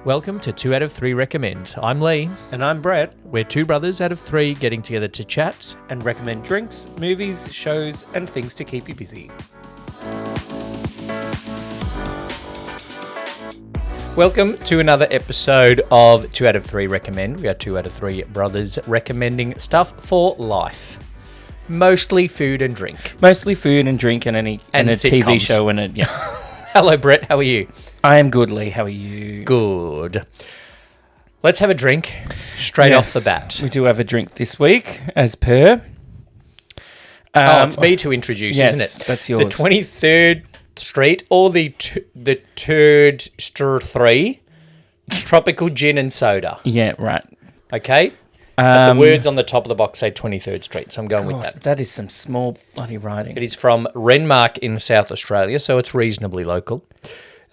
Welcome to 2 out of 3 Recommend. I'm Lee. And I'm Brett, We're two brothers out of 3 getting together to chat. and recommend drinks, movies, shows, and things to keep you busy. Welcome to another episode of 2 out of 3 Recommend. We are 2 out of 3 brothers recommending stuff for life. Mostly food and drink. Mostly food and drink and a TV sitcoms. show and yeah. Hello, Brett. How are you? I am good, Lee. How are you? Good. Let's have a drink straight off the bat. We do have a drink this week, as per. It's me to introduce, yes, isn't it? that's yours. The 23rd Street or the 3rd Stir 3 Tropical Gin and Soda. Yeah, right. Okay? But the words on the top of the box say 23rd Street, so I'm going with that. That is some small bloody writing. It is from Renmark in South Australia, so it's reasonably local.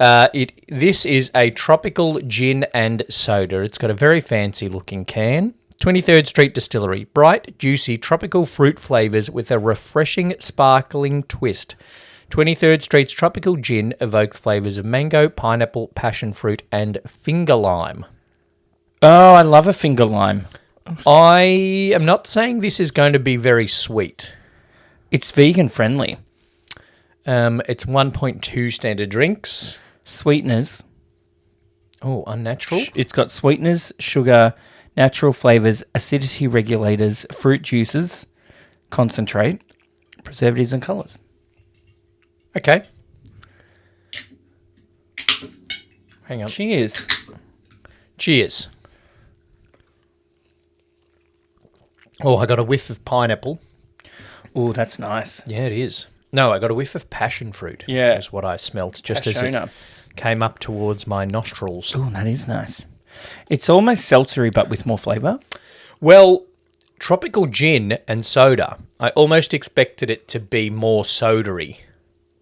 This is a tropical gin and soda. It's got a very fancy looking can. 23rd Street Distillery. Bright, juicy, tropical fruit flavours with a refreshing, sparkling twist. 23rd Street's tropical gin evokes flavours of mango, pineapple, passion fruit, and finger lime. Oh, I love a finger lime. I am not saying this is going to be very sweet. It's vegan friendly. It's 1.2 standard drinks. Sweeteners. Oh, unnatural. It's got sweeteners, sugar, natural flavours, acidity regulators, fruit juices, concentrate, preservatives and colours. Okay. Hang on. Cheers. Cheers. Oh, I got a whiff of pineapple. Oh, that's nice. Yeah, it is. No, I got a whiff of passion fruit. Yeah. Is what I smelt just Passiona. as it came up towards my nostrils. Oh, that is nice. It's almost seltzery, but with more flavour. Well, tropical gin and soda, I almost expected it to be more sodary.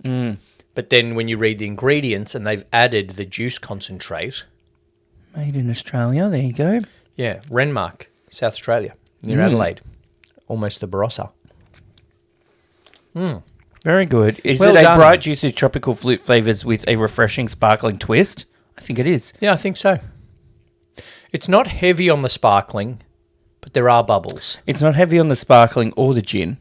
But then when you read the ingredients and they've added the juice concentrate. Made in Australia. There you go. Yeah, Renmark, South Australia, near Adelaide. Almost the Barossa. Very good. Is Well it done. a bright, juicy, tropical fruit flavours with a refreshing, sparkling twist? I think it is. Yeah, I think so. It's not heavy on the sparkling, but there are bubbles. It's not heavy on the sparkling or the gin.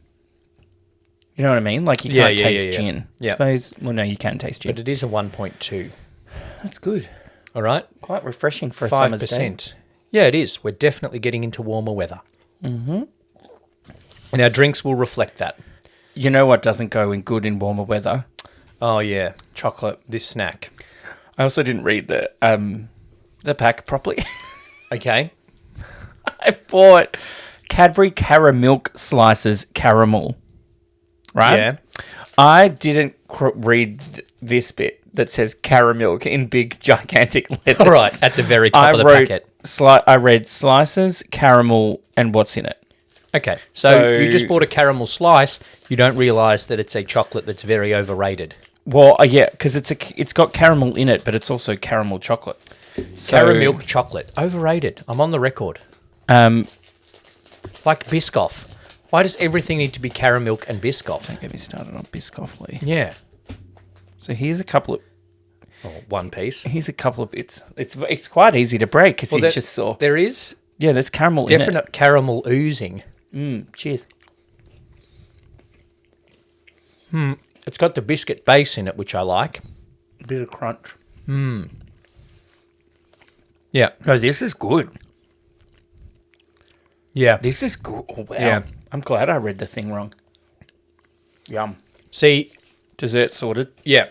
You know what I mean? Like you Yeah, can't yeah, taste yeah, yeah. gin. Yeah. Suppose. Well, no, you can taste gin. But it is a 1.2. That's good. All right? Quite refreshing for a summer's day. 5%. Yeah, it is. We're definitely getting into warmer weather. Mm-hmm. And our drinks will reflect that. You know what doesn't go in good in warmer weather? Oh, yeah. Chocolate. This snack. I also didn't read the pack properly. Okay. I bought Cadbury Caramilk Slices Caramel. Right? Yeah. I didn't read this bit that says Caramilk in big, gigantic letters. All right. At the very top of the packet. I read slices, caramel, and what's in it. Okay. So you So- just bought a caramel slice. You don't realise that it's a chocolate that's very overrated. Well, yeah, because it's got caramel in it, but it's also caramel chocolate. So, Caramilk chocolate. Overrated. I'm on the record. Like Biscoff. Why does everything need to be Caramilk and Biscoff? Get me started on Biscoff, Lee. Yeah. So here's a couple of One piece. bits. It's quite easy to break because you there- just saw. There is Yeah, there's caramel in it. definite caramel oozing. Cheers. It's got the biscuit base in it, which I like. A bit of crunch. Yeah. No, this is good. Yeah. This is good. Oh, wow. Yeah. I'm glad I read the thing wrong. Yum. See, Dessert sorted. yeah.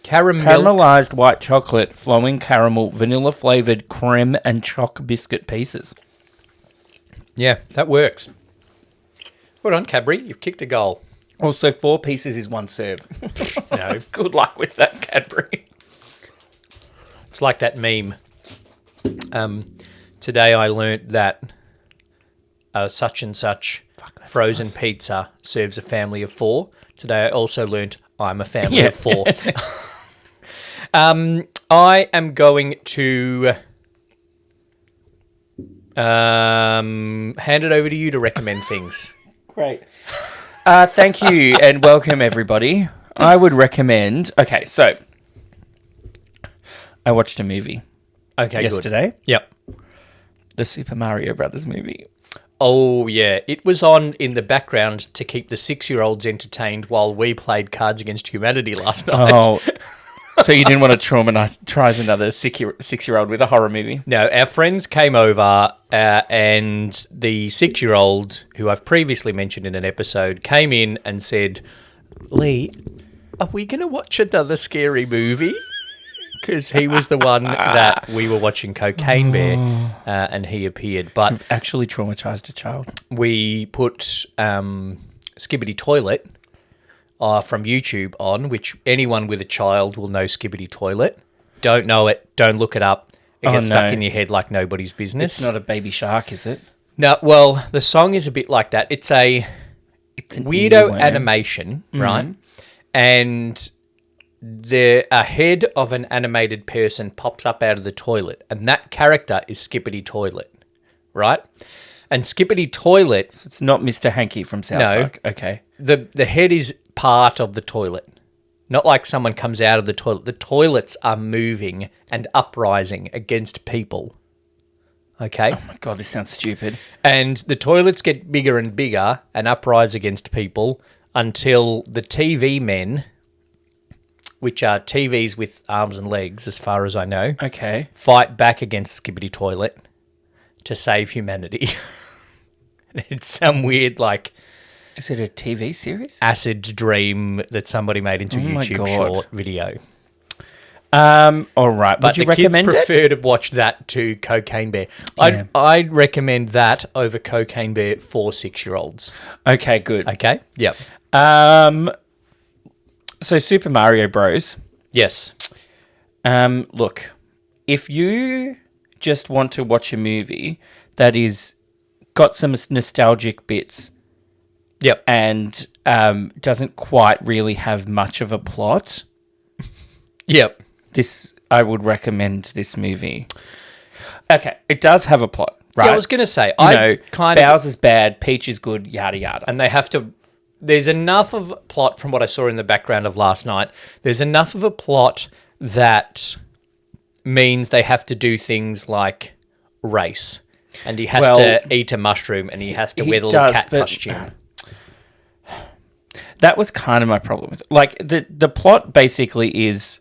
Caramel. Caramelized white chocolate, flowing caramel, vanilla flavored creme and choc biscuit pieces. Yeah, that works. Well done, Cadbury. You've kicked a goal. Also, 4 pieces is 1 serve. No. Good luck with that, Cadbury. It's like that meme. Today I learnt that such and such frozen pizza serves a family of 4. Today I also learnt I'm a family of 4. I am going to hand it over to you to recommend things. Great. Thank you and welcome, everybody. I would recommend... Okay, so I watched a movie Okay, yesterday. good. Yep. The Super Mario Brothers movie. Oh, yeah. It was on in the background to keep the 6-year-olds entertained while we played Cards Against Humanity last night. Oh, so you didn't want to traumatize another 6-year-old with a horror movie? No, our friends came over and the 6-year-old, who I've previously mentioned in an episode, came in and said, Lee, are we going to watch another scary movie? Because he was the one that we were watching Cocaine Bear and he appeared. But Actually traumatized a child. we put Skibbity Toilet from YouTube on, which anyone with a child will know Skibbity Toilet. Don't know it, don't look it up. It gets stuck in your head like nobody's business. It's not a baby shark, is it? No, well, the song is a bit like that. It's a weirdo earworm. animation, right? And a head of an animated person pops up out of the toilet, and that character is Skippity Toilet, right? And Skippity Toilet, It's not Mr. Hanky from South No. Park. Okay. the head is part of the toilet. Not like someone comes out of the toilet. The toilets are moving and uprising against people. Okay? Oh my God, this sounds stupid. And the toilets get bigger and bigger and uprise against people until the TV men, which are TVs with arms and legs, as far as I know, Okay. fight back against Skibbity Toilet to save humanity. It's some weird, like, Is it a TV series? acid dream that somebody made into a my YouTube God. short video. All right. But Would you the kids recommend it? prefer to watch that to Cocaine Bear. Yeah. I'd recommend that over Cocaine Bear for 6-year-olds. Okay, good. Okay? Yep. So Super Mario Bros. Yes. Look, if you just want to watch a movie that is got some nostalgic bits Yep. and doesn't quite really have much of a plot, Yep. I would recommend this movie. Okay, it does have a plot, right? Yeah, I was going to say, you I know, kind of... Bowser's bad, Peach is good, yada yada. And they have to... There's enough of plot from what I saw in the background of last night. There's enough of a plot that means they have to do things like race. And he has to eat a mushroom and he has to wear the little cat costume. That was kind of my problem with it. Like, the plot basically is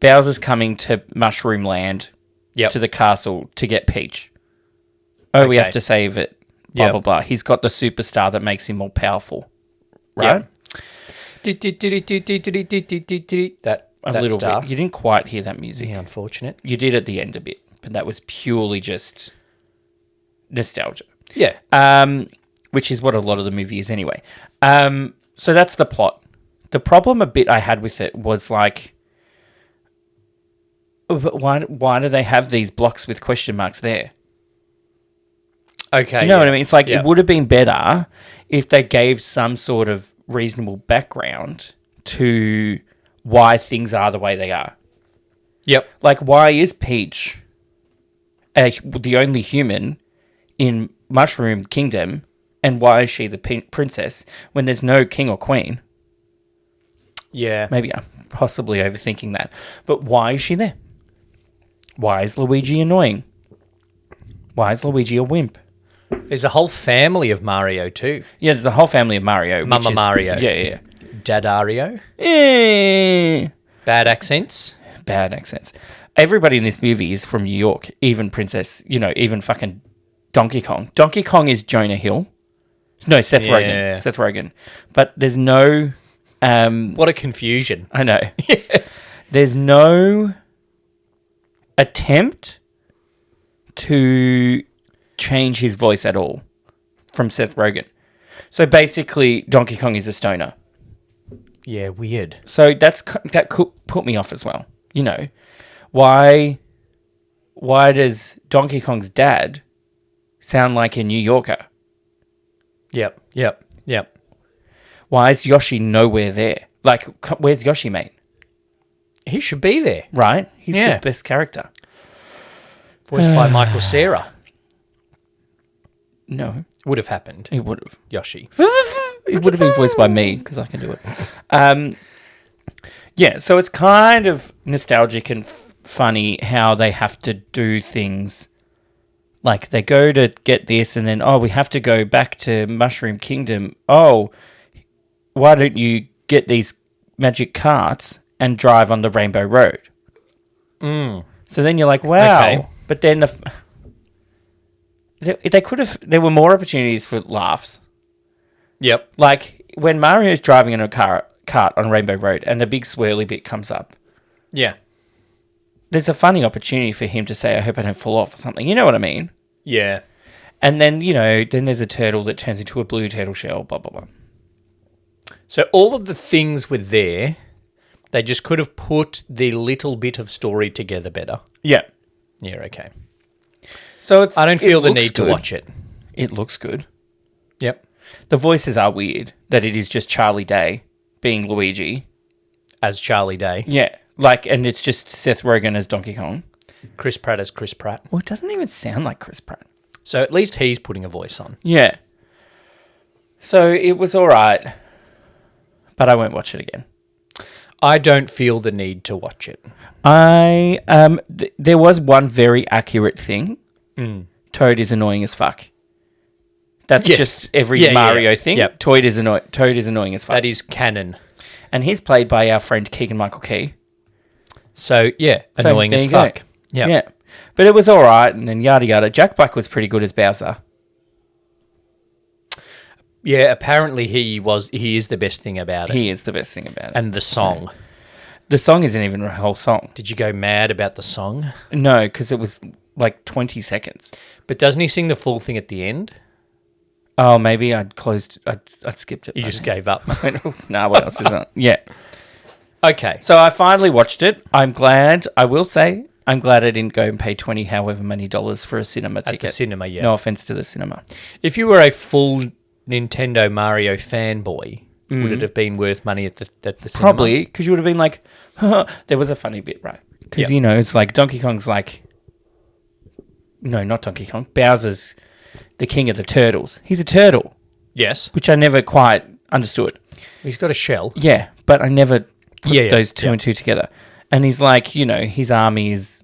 Bowser's coming to Mushroom Land, Yep. to the castle to get Peach. Oh, we Okay. have to save it. Blah, Yep. blah, blah. He's got the superstar that makes him more powerful. Right? That A that little star. bit. You didn't quite hear that music. Yeah, unfortunate. You did at the end a bit, but that was purely just nostalgia. Yeah. Which is what a lot of the movie is anyway. So that's the plot. The problem a bit I had with it was like, why do they have these blocks with question marks there? Okay. You know what I mean? It's like, Yeah. it would have been better if they gave some sort of reasonable background to why things are the way they are. Yep. Like, why is Peach the only human in Mushroom Kingdom, and why is she the princess when there's no king or queen? Yeah. Maybe I'm possibly overthinking that. But why is she there? Why is Luigi annoying? Why is Luigi a wimp? There's a whole family of Mario too. Yeah, there's a whole family of Mario. which Mama is- Mario. Yeah. Dadario. Eh, Bad accents. bad accents. Everybody in this movie is from New York. Even Princess, even fucking Donkey Kong. Donkey Kong is Jonah Hill. No, Seth Yeah. Rogen. Seth Rogen. But there's no... What a confusion. I know. There's no attempt to change his voice at all from Seth Rogen. So basically, Donkey Kong is a stoner. Yeah, weird. So that could put me off as well. Why does Donkey Kong's dad sound like a New Yorker? Yep. Why is Yoshi nowhere there? Like, where's Yoshi, mate? He should be there. Right? He's Yeah. the best character. Voiced by Michael Cera. No, Would have happened. it would have. Yoshi. It would have been voiced by me because I can do it. Yeah, so it's kind of nostalgic and funny how they have to do things. Like, they go to get this and then, we have to go back to Mushroom Kingdom. Oh, why don't you get these magic carts and drive on the Rainbow Road? So then you're like, wow. Okay. But then they could have... There were more opportunities for laughs. Yep. Like, when Mario's driving in a cart on Rainbow Road and the big swirly bit comes up, Yeah. there's a funny opportunity for him to say, I hope I don't fall off or something. You know what I mean? Yeah. And then, then there's a turtle that turns into a blue turtle shell, blah, blah, blah. So all of the things were there. They just could have put the little bit of story together better. Yeah. Yeah, okay. So I don't feel the looks need to good. watch it. It looks good. Yep. The voices are weird, that it is just Charlie Day being Luigi. As Charlie Day. Yeah. And it's just Seth Rogen as Donkey Kong. Chris Pratt as Chris Pratt. Well, it doesn't even sound like Chris Pratt. So at least he's putting a voice on. Yeah. So it was all right, but I won't watch it again. I don't feel the need to watch it. There was one very accurate thing. Toad is annoying as fuck. That's Yes. just every Yeah, Mario yeah. thing. Yep. Toad is annoying as fuck. That is canon. And he's played by our friend Keegan-Michael Key. So, yeah, So annoying there as you go. fuck. Yep. Yeah. But it was all right, and then yada yada. Jack Black was pretty good as Bowser. Yeah, apparently he is the best thing about it. He is the best thing about it. And the song. The song isn't even a whole song. Did you go mad about the song? No, because it was like 20 seconds. But doesn't he sing the full thing at the end? Oh, maybe I'd skipped it. You just gave up. No, what else is that? Yeah. Okay. So I finally watched it. I will say, I'm glad I didn't go and pay $20 however many for a cinema ticket. At the cinema, yeah. No offense to the cinema. If you were a full Nintendo Mario fanboy, would it have been worth money at the cinema? Probably, because you would have been like, there was a funny bit, right? Because, Yep. it's like Donkey Kong's like, no, not Donkey Kong. Bowser's the king of the turtles. He's a turtle, Yes. which I never quite understood. He's got a shell. Yeah, but I never put Yeah, those two yeah. and two together. And he's like, his army is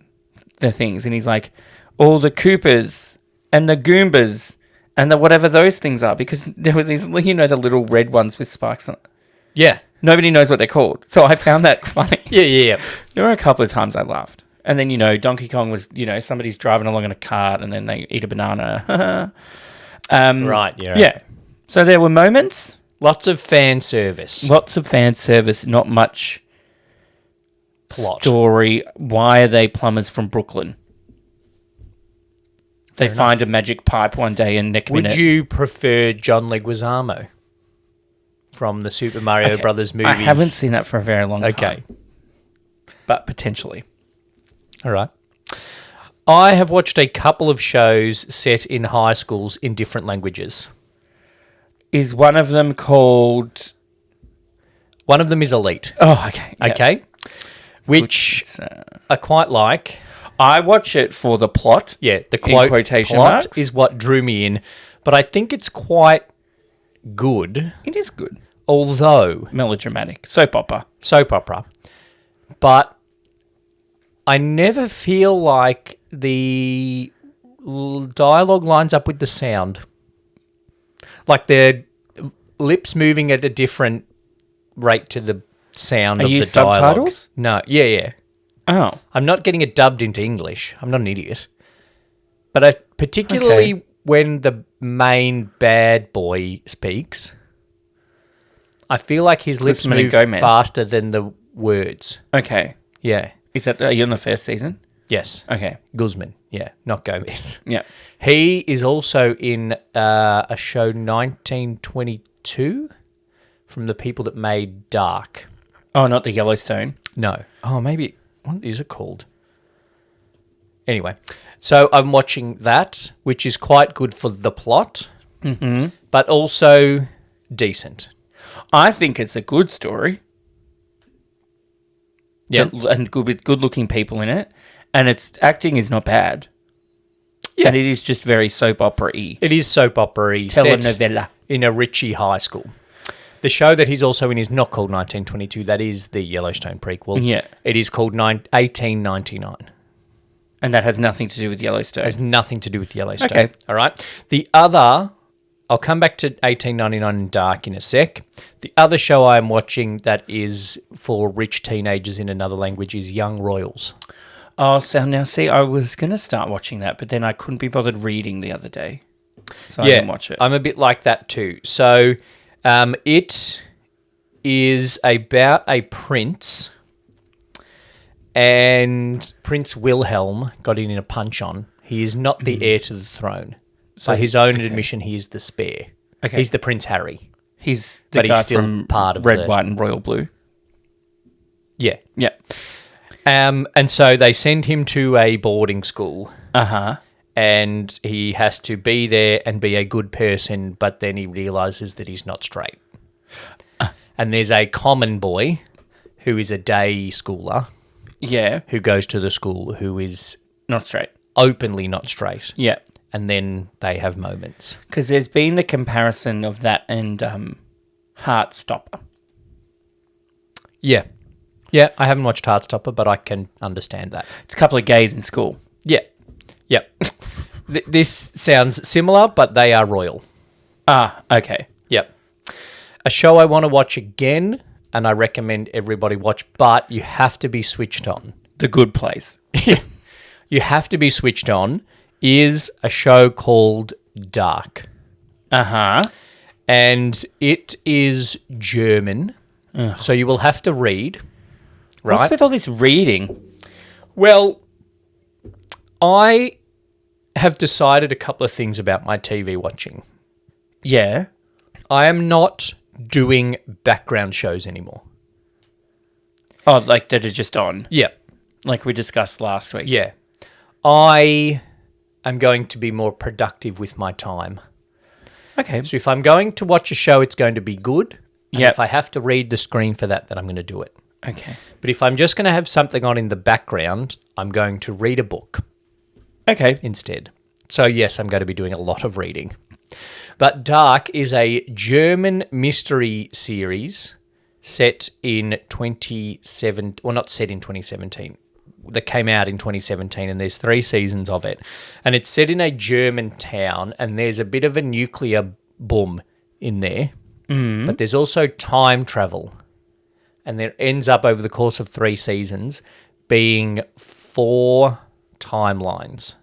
the things. And he's like, all the Koopas and the Goombas and the whatever those things are. Because there were these, the little red ones with spikes on it. Yeah. Nobody knows what they're called. So I found that funny. Yeah. There were a couple of times I laughed. And then, Donkey Kong was, somebody's driving along in a cart and then they eat a banana. Right, yeah. Yeah. So there were moments. Lots of fan service. Lots of fan service, not much Plot. story. Why are they plumbers from Brooklyn? They Fair find a magic pipe one day and next minute. Would you prefer John Leguizamo from the Super Mario Okay. Brothers movies? I haven't seen that for a very long time. Okay. But potentially. All right. I have watched a couple of shows set in high schools in different languages. Is one of them called... One of them is Elite. Oh, okay. Yeah. Okay. Which So, I quite like. I watch it for the plot. Yeah, the In quotation plot marks? is what drew me in. But I think it's quite good, It is good. although Melodramatic. Soap opera. soap opera. But I never feel like the dialogue lines up with the sound. Like their lips moving at a different rate to the sound Are of you the dialogue. subtitles? No, yeah. Oh. I'm not getting it dubbed into English. I'm not an idiot. But particularly Okay. when the main bad boy speaks, I feel like his lips Crispin and move Gomez. faster than the words. Okay. Yeah. Are you in the first season? Yes. Okay. Guzman. Yeah, not Gomez. Yeah. He is also in a show 1922 from the people that made Dark. Oh, not the Yellowstone. No. Oh, maybe. What is it called? Anyway, so I'm watching that, which is quite good for the plot, but also decent. I think it's a good story. Yeah. And good with good-looking people in it, and its acting is not bad. Yeah. And it is just very soap opera-y. It is soap opera-y, set Telenovela. in a Ritchie high school. The show that he's also in is not called 1922. That is the Yellowstone prequel. Yeah. It is called 1899. And that has nothing to do with Yellowstone. It has nothing to do with Yellowstone. Okay. All right. The other, I'll come back to 1899 and Dark in a sec. The other show I'm watching that is for rich teenagers in another language is Young Royals. Oh, so now see, I was going to start watching that, but then I couldn't be bothered reading the other day. So I didn't watch it. I'm a bit like that too. So it is about a prince, and Prince Wilhelm got in a punch-on. He is not the heir to the throne. By his own admission, he is the spare. Okay. He's the Prince Harry. He's the But guy he's still from part of Red, the- White, and Royal Blue. Yeah. Yeah. And so they send him to a boarding school, Uh-huh. and he has to be there and be a good person, but then he realizes that he's not straight. And there's a common boy who is a day schooler Yeah. who goes to the school who is Not straight. openly not straight. Yeah. And then they have moments. Because there's been the comparison of that and Heartstopper. Yeah. Yeah, I haven't watched Heartstopper, but I can understand that. It's a couple of gays in school. Yeah. Yep. This sounds similar, but they are royal. Ah, okay. Yep. A show I want to watch again, and I recommend everybody watch, but you have to be switched on. The Good Place. You have to be switched on, is a show called Dark. Uh-huh. And it is German, so you will have to read, right? What's with all this reading? Well, I have decided a couple of things about my TV watching. Yeah. I am not doing background shows anymore. Oh, like that are just on. Yeah. Like we discussed last week. Yeah. I am going to be more productive with my time. Okay. So if I'm going to watch a show, it's going to be good. And Yep. if I have to read the screen for that, then I'm going to do it. Okay. But if I'm just going to have something on in the background, I'm going to read a book Okay. instead. So yes, I'm going to be doing a lot of reading. But Dark is a German mystery series set in 27, well, not set in 2017, that came out in 2017, and there's 3 seasons of it. And it's set in a German town, and there's a bit of a nuclear boom in there, but there's also time travel. And there ends up over the course of 3 seasons being 4 timelines.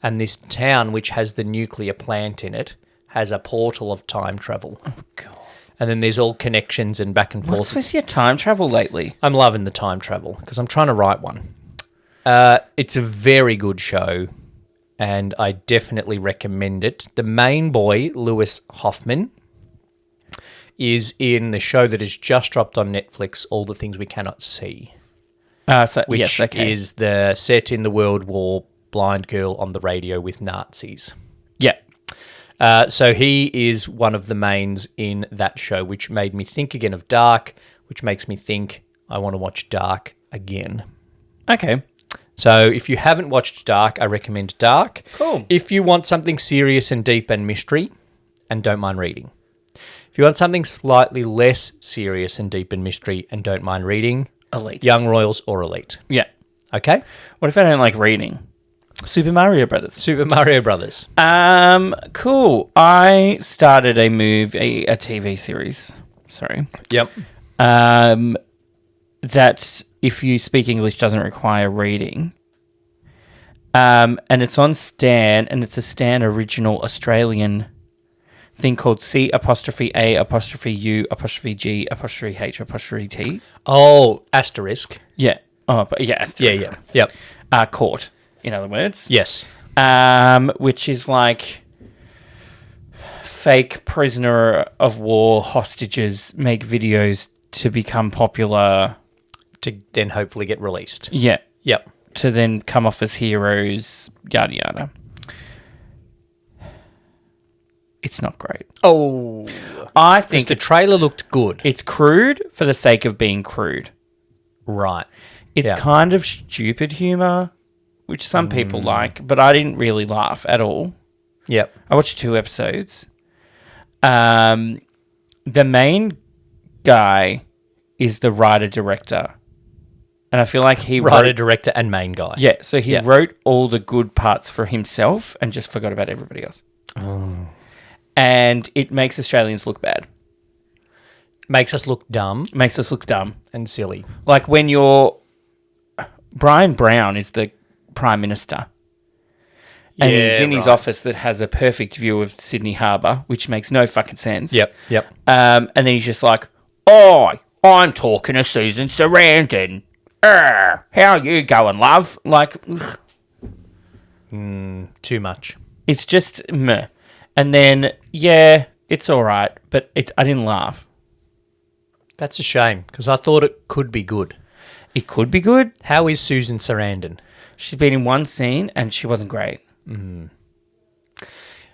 And this town, which has the nuclear plant in it, has a portal of time travel. Oh, God. And then there's all connections and back and forth. What's with your time travel lately? I'm loving the time travel because I'm trying to write one. It's a very good show, and I definitely recommend it. The main boy, Lewis Hoffman, is in the show that has just dropped on Netflix, All the Things We Cannot See, which yes, okay. is the set in the World War blind girl on the radio with Nazis. Yeah. So he is one of the mains in that show, which made me think again of Dark, which makes me think I want to watch Dark again. Okay. So if you haven't watched Dark, I recommend Dark. Cool. If you want something serious and deep and mystery, and don't mind reading. If you want something slightly less serious and deep and mystery and don't mind reading, Elite. Young Royals or Elite. Yeah. Okay? What if I don't like reading? Super Mario Brothers. Super Mario Brothers. Cool. I started a TV series. Sorry. Yep. That, if you speak English, doesn't require reading. And it's on Stan, and it's a Stan original Australian thing called C''A''U''G''H''T. Oh, asterisk. Yeah. Oh, but yeah. Yeah, asterisk. yeah. Yep. Court, in other words. Yes. Which is like fake prisoner of war hostages make videos to become popular. To then hopefully get released. Yeah. Yep. To then come off as heroes, yada yada. It's not great. Oh. I think The trailer looked good. it's crude for the sake of being crude. Right. It's Yeah. kind of stupid humor, which some people like, but I didn't really laugh at all. Yep. I watched 2 episodes. And the main guy is the writer-director. And I feel like he Writer, wrote... director, and main guy. Yeah, so he Yeah. wrote all the good parts for himself and just forgot about everybody else. Oh. And it makes Australians look bad. Makes us look dumb It makes us look dumb. and silly. Like when you're... Brian Brown is the Prime Minister. And he's Yeah, in his right. office that has a perfect view of Sydney Harbour, which makes no fucking sense. Yep. And then he's just like, "Oh, I'm talking to Susan Sarandon. How you going, love?" Like, ugh. Too much. It's just meh. And then, yeah, it's all right, but I didn't laugh. That's a shame because I thought it could be good. It could be good. How is Susan Sarandon? She's been in one scene and she wasn't great.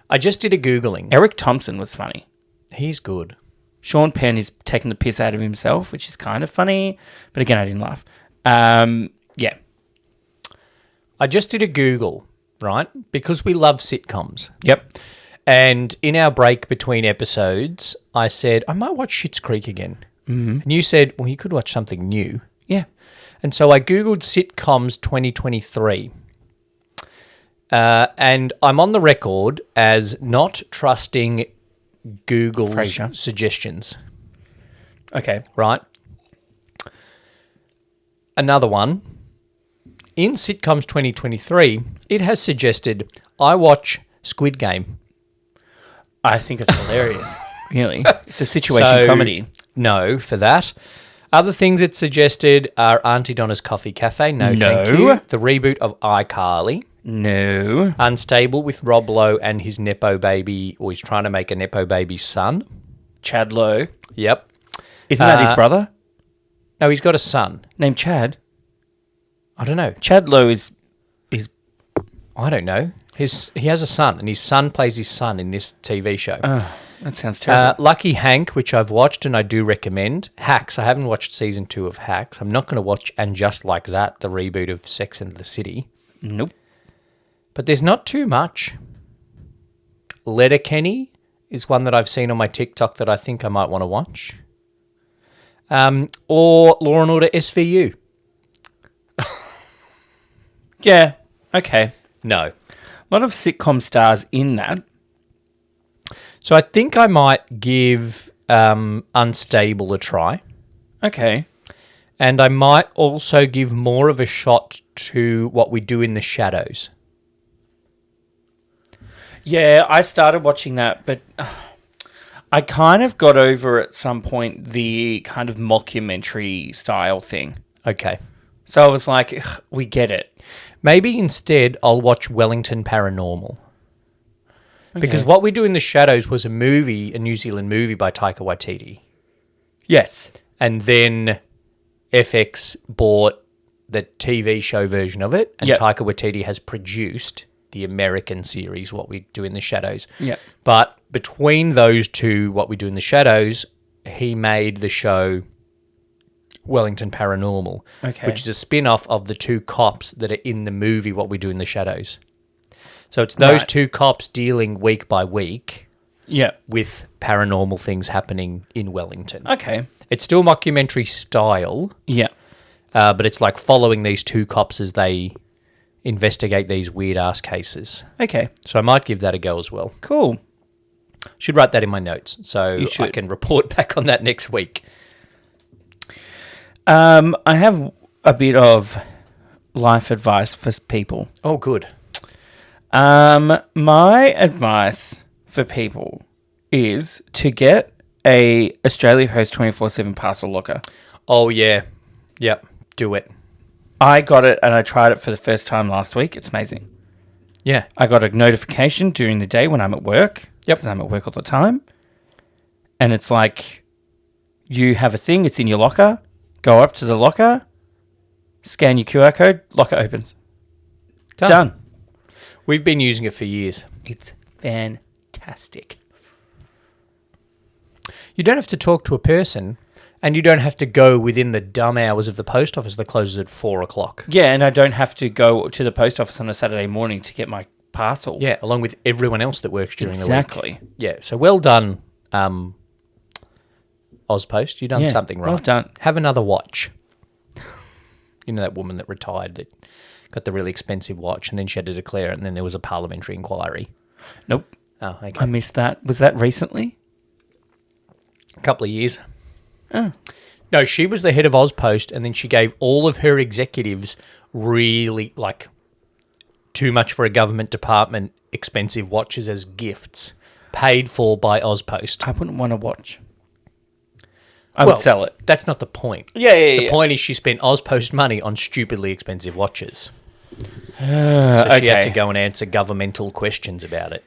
I just did a Googling. Eric Thompson was funny. He's good. Sean Penn is taking the piss out of himself, which is kind of funny. But again, I didn't laugh. Yeah. I just did a Google, right? Because we love sitcoms. Yep. And in our break between episodes, I said, I might watch Schitt's Creek again. Mm-hmm. And you said, well, you could watch something new. Yeah. And so I Googled sitcoms 2023. And I'm on the record as not trusting Google's Frasier. suggestions, Okay. right? Another one. In sitcoms 2023, it has suggested I watch Squid Game. I think it's hilarious. Really. It's a situation So, comedy. No, for that. Other things it suggested are Auntie Donna's Coffee Cafe. No, No. thank you. The reboot of iCarly. No. Unstable with Rob Lowe and his Nepo baby, or he's trying to make a Nepo baby son. Chad Lowe. Yep. Isn't that his brother? No, he's got a son. Named Chad? I don't know. Chad Lowe is I don't know. He has a son, and his son plays his son in this TV show. that sounds terrible. Lucky Hank, which I've watched and I do recommend. Hacks. I haven't watched season 2 of Hacks. I'm not going to watch And Just Like That, the reboot of Sex and the City. Nope. But there's not too much. Letterkenny is one that I've seen on my TikTok that I think I might want to watch. Or Law and Order SVU. Yeah. Okay. No. A lot of sitcom stars in that. So I think I might give Unstable a try. Okay. And I might also give more of a shot to What We Do in the Shadows. Yeah, I started watching that, but I kind of got over at some point the kind of mockumentary style thing. Okay. So I was like, ugh, we get it. Maybe instead I'll watch Wellington Paranormal. Because Okay. What We Do in the Shadows was a movie, a New Zealand movie by Taika Waititi. Yes. And then FX bought the TV show version of it, and Yep. Taika Waititi has produced the American series, What We Do in the Shadows. Yep. But between those two, What We Do in the Shadows, he made the show Wellington Paranormal, Okay. which is a spin-off of the two cops that are in the movie What We Do in the Shadows. So it's those Right. two cops dealing week by week Yeah. with paranormal things happening in Wellington. Okay. It's still mockumentary style, Yeah. but it's like following these two cops as they investigate these weird-ass cases. Okay. So I might give that a go as well. Cool. Should write that in my notes so You I should. can report back on that next week. I have a bit of life advice for people. Oh, good. My advice for people is to get a Australia Post 24/7 parcel locker. Oh, yeah. Yep. Do it. I got it and I tried it for the first time last week. It's amazing. Yeah. I got a notification during the day when I'm at work. Yep. Because I'm at work all the time. And it's like, you have a thing, it's in your locker. Go up to the locker, scan your QR code, locker opens. Done. We've been using it for years. It's fantastic. You don't have to talk to a person, and you don't have to go within the dumb hours of the post office that closes at 4 o'clock. Yeah, and I don't have to go to the post office on a Saturday morning to get my parcel. Yeah, along with everyone else that works during the week. exactly. Yeah, so well done, Ozpost. You've done something right. Well done. Have another watch. You know that woman that retired that got the really expensive watch and then she had to declare it and then there was a parliamentary inquiry. Nope. Oh, okay. I missed that. Was that recently? A couple of years. Oh. No, she was the head of Ozpost and then she gave all of her executives really, like, too much for a government department, expensive watches as gifts, paid for by Ozpost. I wouldn't want to watch. I would sell it. That's not the point. Yeah. The point is she spent Ozpost money on stupidly expensive watches. So she had to go and answer governmental questions about it.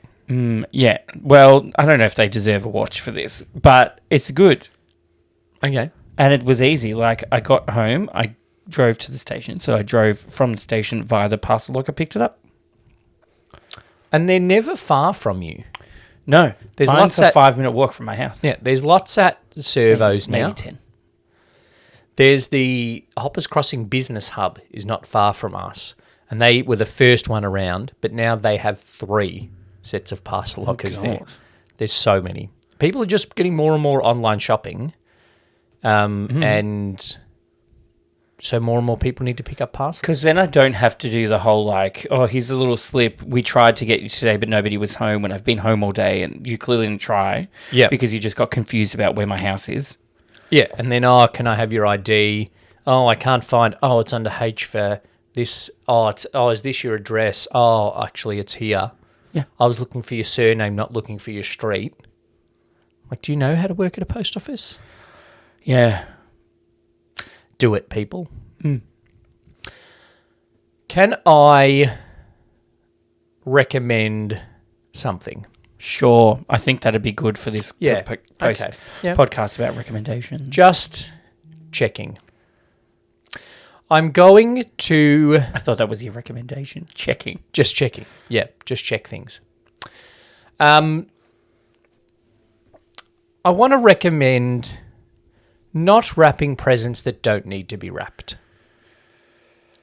Yeah. Well, I don't know if they deserve a watch for this, but it's good. Okay. And it was easy. Like, I got home, I drove to the station. So I drove from the station via the parcel locker, picked it up. And they're never far from you. No. There's Mine's lots a 5-minute walk from my house. Yeah, there's lots at servos now. Maybe 10. There's the Hoppers Crossing Business Hub is not far from us. And they were the first one around, but now they have 3 sets of parcel lockers there. There's so many. People are just getting more and more online shopping. And so more and more people need to pick up parcels. Because then I don't have to do the whole, like, oh, here's a little slip. We tried to get you today, but nobody was home when I've been home all day and you clearly didn't try. Yeah. Because you just got confused about where my house is. Yeah, and then, can I have your ID? Oh, I can't find, it's under H for this. Is this your address? Oh, actually, it's here. Yeah. I was looking for your surname, not looking for your street. Like, do you know how to work at a post office? Yeah. Do it, people. Can I recommend something? Sure. I think that'd be good for this Yeah. Yeah. podcast about recommendations. Just checking. I'm going to... I thought that was your recommendation. Checking. Just checking. Yeah, just check things. I want to recommend not wrapping presents that don't need to be wrapped.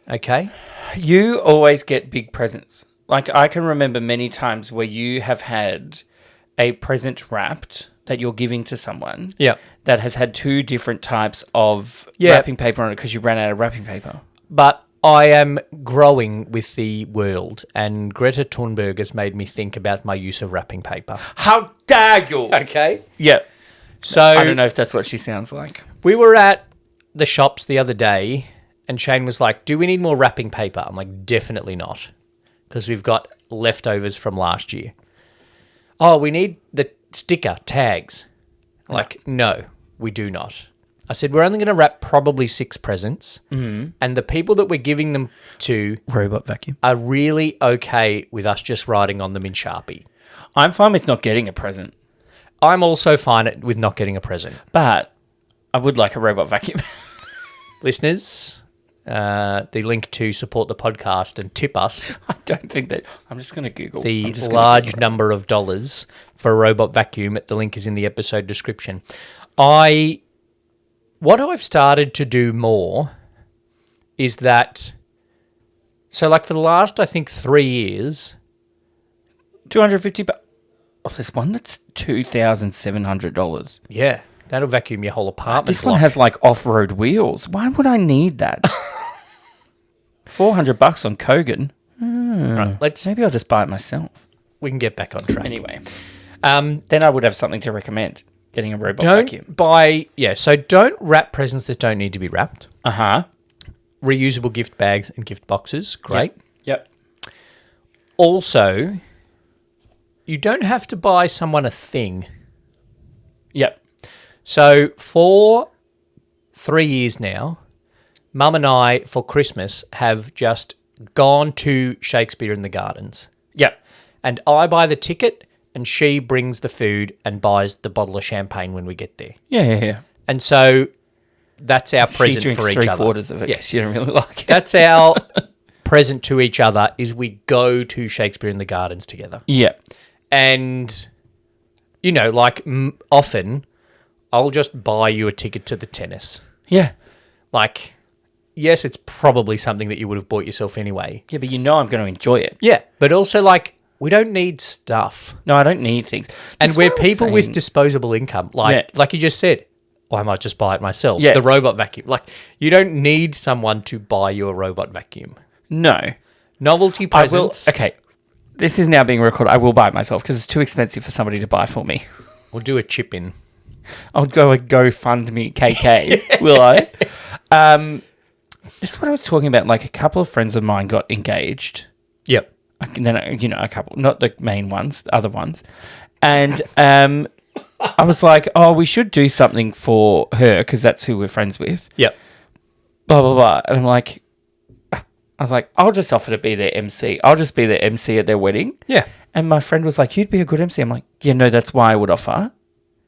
Okay? You always get big presents. Like, I can remember many times where you have had a present wrapped that you're giving to someone Yeah. that has had 2 different types of Yeah. wrapping paper on it because you ran out of wrapping paper. But I am growing with the world, and Greta Thunberg has made me think about my use of wrapping paper. How dare you? Okay? Yeah. So I don't know if that's what she sounds like. we were at the shops the other day, and Shane was like, do we need more wrapping paper? I'm like, definitely not, because we've got leftovers from last year. Oh, we need the sticker tags. Like, no, we do not. I said, we're only going to wrap probably 6 presents, and the people that we're giving them to Robot vacuum. are really okay with us just writing on them in Sharpie. I'm fine with not getting a present, I'm also fine with not getting a present. but I would like a robot vacuum. Listeners, the link to support the podcast and tip us I don't think that... I'm just going to Google. the large number of dollars for a robot vacuum. The link is in the episode description. What I've started to do more is that, so like for the last, I think 3 years, $250. Oh, there's one that's $2,700. yeah, that'll vacuum your whole apartment. This one block. has like off-road wheels. Why would I need that? $400 on Kogan. Right, Maybe I'll just buy it myself. we can get back on track. Anyway, then I would have something to recommend. Getting a robot Don't vacuum. so don't wrap presents that don't need to be wrapped. Uh-huh. Reusable gift bags and gift boxes, great. Yep. Also, you don't have to buy someone a thing. Yep. So for 3 years now, Mum and I, for Christmas, have just gone to Shakespeare in the Gardens. Yep. And I buy the ticket and she brings the food and buys the bottle of champagne when we get there. Yeah. And so that's our She present drinks for each other. 3/4 of it because she don't really like it. That's our present to each other is we go to Shakespeare in the Gardens together. Yep. And, you know, like often I'll just buy you a ticket to the tennis. Yeah. Like, yes, it's probably something that you would have bought yourself anyway. Yeah, but you know I'm going to enjoy it. Yeah, but also like we don't need stuff. No, I don't need things. And That's we're what I'm people with saying. disposable income. Like you just said, or I might just buy it myself. Yeah. The robot vacuum. Like, you don't need someone to buy you a robot vacuum. No. Novelty I will. presents. Okay. This is now being recorded. I will buy it myself because it's too expensive for somebody to buy for me. We'll do a chip in. I'll go a GoFundMe KK, will I? This is what I was talking about. Like, a couple of friends of mine got engaged. Yep. And then, a couple, not the main ones, the other ones. And I was like, oh, we should do something for her because that's who we're friends with. Yep. Blah, blah, blah. And I was like, I'll just offer to be their MC. I'll just be their MC at their wedding. Yeah. And my friend was like, you'd be a good MC. I'm like, yeah, no, that's why I would offer.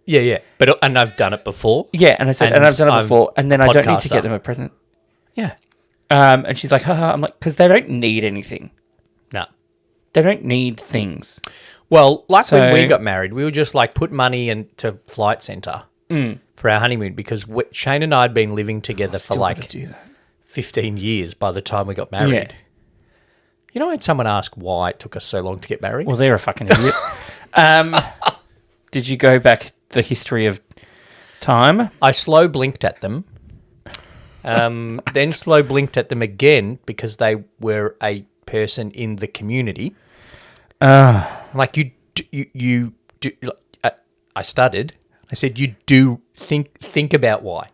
Yeah, yeah. And I've done it before. Yeah, and I said, and I've done it I'm before, and then I don't need to podcaster. get them a present. Yeah. And she's like, haha. I'm like, because they don't need anything. No. They don't need things. Well, like when we So- got married, we would just like put money into Flight Centre for our honeymoon because Shane and I had been living together for like do that. 15 years by the time we got married. Yeah. You know, I had someone ask why it took us so long to get married? Well, they're a fucking idiot. Did you go back the history of time? I slow blinked at them, then slow blinked at them again because they were a person in the community. Like you do. I stuttered. I said, "You do think about why."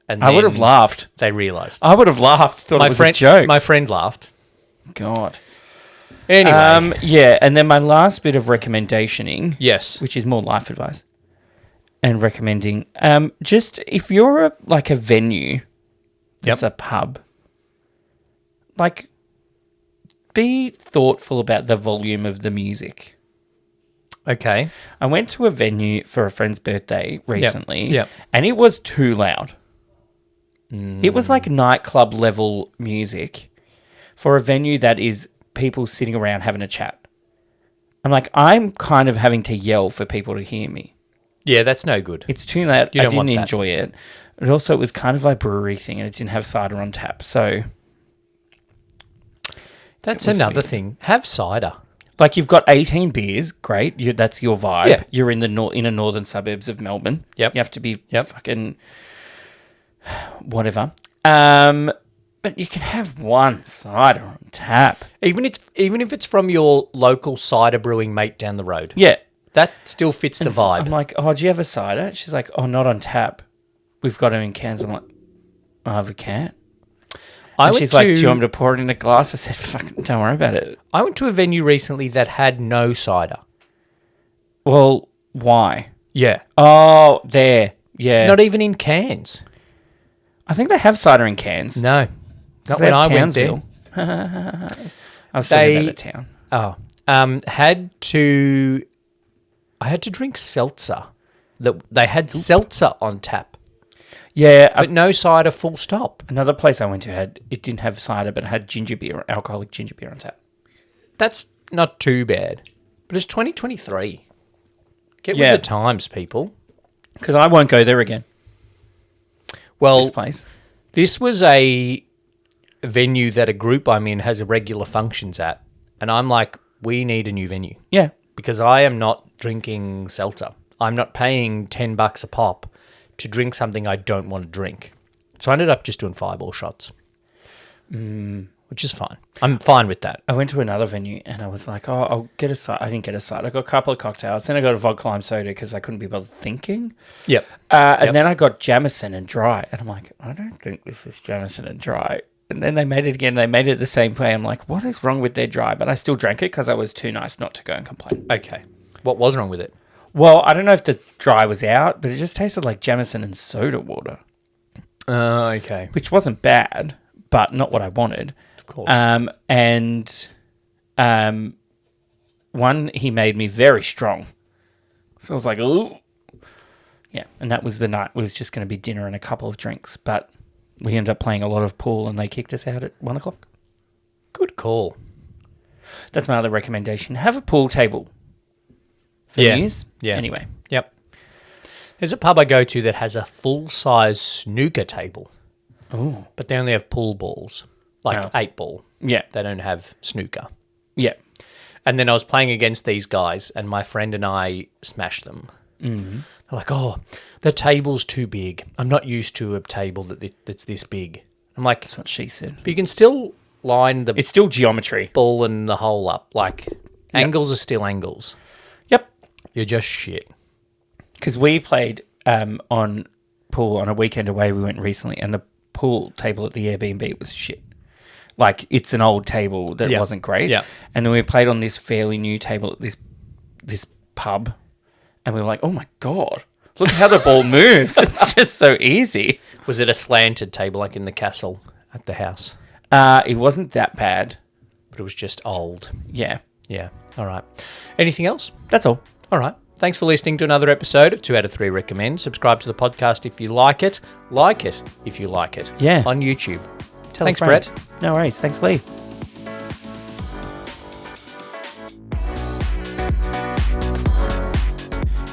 And I would have then laughed. They realised. I would have laughed. Thought it was a joke. My friend laughed. God. Anyway, Yeah, and then my last bit of recommendationing, yes, which is more life advice and recommending. Just if you're a venue, that's a pub, like, be thoughtful about the volume of the music. okay, I went to a venue for a friend's birthday recently, Yep. and it was too loud. It was like nightclub level music for a venue that is people sitting around having a chat. I'm like, I'm kind of having to yell for people to hear me. yeah, that's no good. It's too loud. You I don't want didn't that. enjoy it. And also, it was kind of like a brewery thing, and it didn't have cider on tap. So, That's was another weird. thing. Have cider. like, you've got 18 beers, great. That's your vibe. Yeah. You're in the inner northern suburbs of Melbourne. Yep. You have to be Yep. fucking whatever. But you can have one cider on tap. Even if it's from your local cider brewing mate down the road. Yeah. That still fits the And so vibe. I'm like, oh, do you have a cider? She's like, oh, not on tap. We've got them in cans. I'm like, I have a can. I And went she's to, like, do you want me to pour it in a glass? I said, fuck, don't worry about it. I went to a venue recently that had no cider. Well, why? Yeah. Oh, there. Yeah. Not even in cans. I think they have cider in cans. No. Not They when have I went there. Townsville. I was talking about the town. Oh. I had to drink seltzer. They had seltzer on tap, Yeah, but no cider, full stop. another place I went to it didn't have cider, but it had ginger beer, alcoholic ginger beer on tap. That's not too bad. But it's 2023. Get Yeah. with the times, people. Because I won't go there again. Well, This place. this was a venue that a group I'm in has regular functions at. And I'm like, we need a new venue Yeah. because I am not drinking seltzer. I'm not paying $10 a pop to drink something I don't want to drink. So I ended up just doing fireball shots, which is fine. I'm fine with that. I went to another venue and I was like, oh, I'll get a cider. I didn't get a cider. I got a couple of cocktails. Then I got a vodka lime soda because I couldn't be bothered thinking. Yep. And then I got Jameson and dry. And I'm like, I don't think this is Jameson and dry. And then they made it again. They made it the same way. I'm like, what is wrong with their dry? But I still drank it because I was too nice not to go and complain. Okay. What was wrong with it? Well, I don't know if the dry was out, but it just tasted like Jameson and soda water, Okay. which wasn't bad, but not what I wanted. Of course. One, he made me very strong. So I was like, ooh. Yeah, and that was the night. It was just going to be dinner and a couple of drinks, but we ended up playing a lot of pool and they kicked us out at 1 o'clock. Good call. That's my other recommendation. Have a pool table. For Yeah, years. yeah. Anyway. Yep. There's a pub I go to that has a full-size snooker table, Oh. but they only have pool balls, like Oh. 8-ball. Yeah. They don't have snooker. Yeah. And then I was playing against these guys, and my friend and I smashed them. Mm-hmm. like, oh, the table's too big. I'm not used to a table that's this big. I'm like, That's what she said. but you can still line the It's still geometry. ball and the hole up. Like, angles are still angles. Yep. You're just shit. Because we played on pool on a weekend away we went recently, and the pool table at the Airbnb was shit. Like, it's an old table that Yeah. wasn't great. Yeah. And then we played on this fairly new table at this pub, and we were like, oh my God, look how the ball moves. It's just so easy. Was it a slanted table like in the castle at the house? It wasn't that bad. But it was just old. Yeah. Yeah. All right. Anything else? That's all. All right. Thanks for listening to another episode of 2 out of 3 Recommend. Subscribe to the podcast if you like it. Like it if you like it. Yeah. On YouTube. Tell Thanks, a friend. Brett. No worries. Thanks, Lee.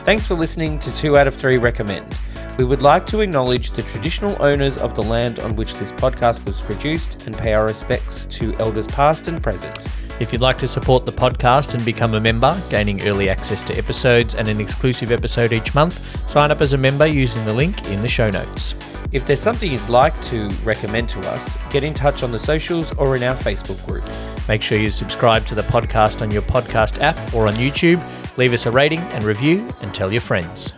Thanks for listening to 2 out of 3 Recommend. We would like to acknowledge the traditional owners of the land on which this podcast was produced and pay our respects to elders past and present. If you'd like to support the podcast and become a member, gaining early access to episodes and an exclusive episode each month, sign up as a member using the link in the show notes. If there's something you'd like to recommend to us, get in touch on the socials or in our Facebook group. Make sure you subscribe to the podcast on your podcast app or on YouTube. Leave us a rating and review and tell your friends.